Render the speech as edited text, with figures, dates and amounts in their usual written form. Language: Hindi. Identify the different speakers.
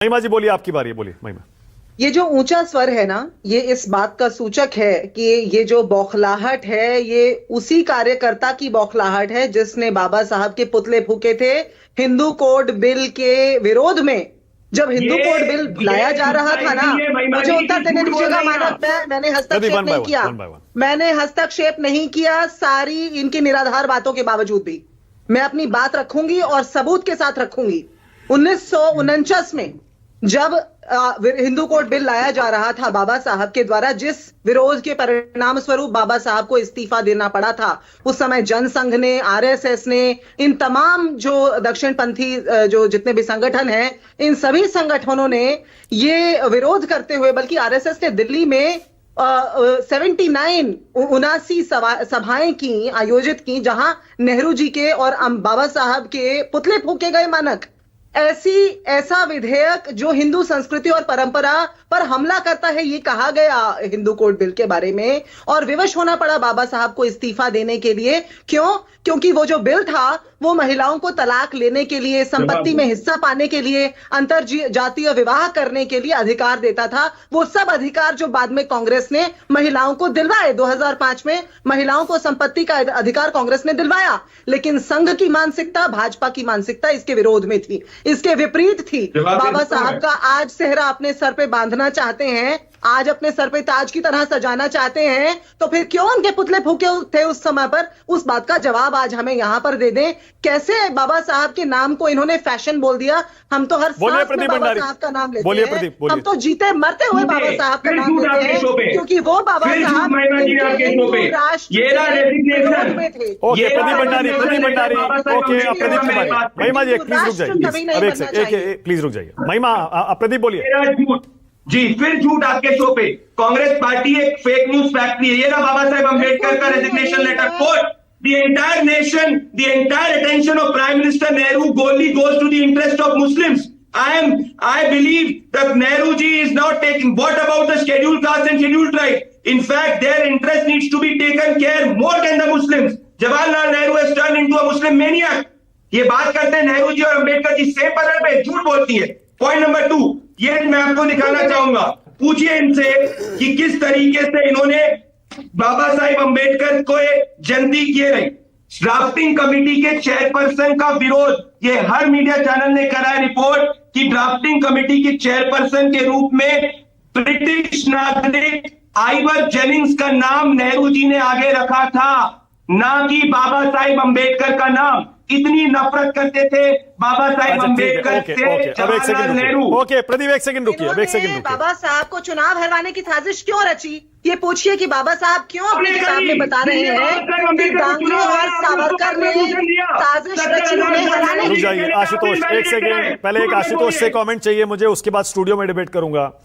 Speaker 1: महिमा जी बोलिए, आपकी बारी है, बोलिए महिमा।
Speaker 2: ये जो ऊंचा स्वर है ना, ये इस बात का सूचक है कि ये जो बौखलाहट है, ये उसी कार्यकर्ता की बौखलाहट है जिसने बाबा साहब के पुतले फूके थे हिंदू कोड बिल के विरोध में। जब हिंदू कोड बिल लाया जा रहा था ना, मुझे उत्तर देने दीजिएगा मानक, मैंने हस्तक्षेप नहीं किया, मैंने हस्तक्षेप नहीं किया सारी इनकी निराधार बातों के बावजूद भी। मैं अपनी बात रखूंगी और सबूत के साथ रखूंगी। 1949 में जब हिंदू कोड बिल लाया जा रहा था बाबा साहब के द्वारा, जिस विरोध के परिणाम स्वरूप बाबा साहब को इस्तीफा देना पड़ा था, उस समय जनसंघ ने, आरएसएस ने, इन तमाम जो दक्षिणपंथी जो जितने भी संगठन हैं, इन सभी संगठनों ने ये विरोध करते हुए, बल्कि आरएसएस ने दिल्ली में 79 सभाएं की, आयोजित की, जहां नेहरू जी के और बाबा साहब के पुतले फूके गए। मानक ऐसा विधेयक जो हिंदू संस्कृति और परंपरा पर हमला करता है, ये कहा गया हिंदू कोड बिल के बारे में, और विवश होना पड़ा बाबा साहब को इस्तीफा देने के लिए। क्यों? क्योंकि वो जो बिल था वो महिलाओं को तलाक लेने के लिए, संपत्ति में हिस्सा पाने के लिए, अंतर जातीय विवाह करने के लिए अधिकार देता था। वो सब अधिकार जो बाद में कांग्रेस ने महिलाओं को दिलवाए। 2005 में महिलाओं को संपत्ति का अधिकार कांग्रेस ने दिलवाया, लेकिन संघ की मानसिकता, भाजपा की मानसिकता इसके विरोध में थी, इसके विपरीत थी। बाबा साहब का आज सेहरा अपने सर पे बांधना चाहते हैं, आज अपने सर पे ताज की तरह सजाना चाहते हैं, तो फिर क्यों उनके पुतले फूके थे उस समय पर? उस बात का जवाब आज हमें यहां पर दे दें। कैसे बाबा साहब के नाम को इन्होंने फैशन बोल दिया? हम तो हर सांस में बाबा साहब का नाम लेते हैं, हम तो जीते मरते हुए बाबा साहब का नाम लेते हैं, क्योंकि वो बाबा साहब
Speaker 1: ओके, प्रदीप भंडारी, महिमा जी प्लीज रुक जाइए, प्लीज रुक जाइए। महिमा, प्रदीप बोलिए।
Speaker 3: जी, फिर झूठ आपके शो पे। कांग्रेस पार्टी एक फेक न्यूज फैक्ट्री है। ये रहा बाबा साहेब अंबेडकर का resignation letter. Quote, the entire nation, the entire attention of Prime Minister Nehru only goes to the interest of Muslims. I believe that Nehru ji is now taking, what about the scheduled caste and scheduled tribe? In fact, their interest needs to be taken care more than the Muslims. Jawaharlal Nehru has turned into a Muslim maniac. ये बात करते हैं नेहरू जी और अंबेडकर जी सेम पदर पे, झूठ बोलती है। पॉइंट नंबर 2, ये मैं आपको दिखाना चाहूंगा। पूछिए इनसे कि किस तरीके से इन्होंने बाबा साहिब अंबेडकर को जयंती किए रही। ड्राफ्टिंग कमेटी के चेयरपर्सन का विरोध, ये हर मीडिया चैनल ने करा है रिपोर्ट कि ड्राफ्टिंग कमेटी की चेयरपर्सन के रूप में ब्रिटिश नागरिक आइवर जेनिंग्स का नाम नेहरू जी ने आगे रखा था, ना कि बाबा साहिब अंबेडकर का नाम। इतनी नफरत करते थे बाबा साहिब अंबेडकर से जवाहरलाल नेहरू।
Speaker 1: ओके प्रदीप, एक सेकंड रुकिए, अब एक सेकंड रुकिए।
Speaker 2: बाबा साहब को चुनाव हरवाने की साजिश क्यों रची? ये पूछिए कि बाबा साहब क्यों अपने किताब में बता रहे हैं कि गांधी और सावरकर ने साजिश रची उन्हें हराने की।
Speaker 1: रुक जाइए आशुतोष, एक सेकंड, पहले एक आशुतोष से कमेंट चाहिए मुझे, उसके बाद स्टूडियो में डिबेट करूंगा।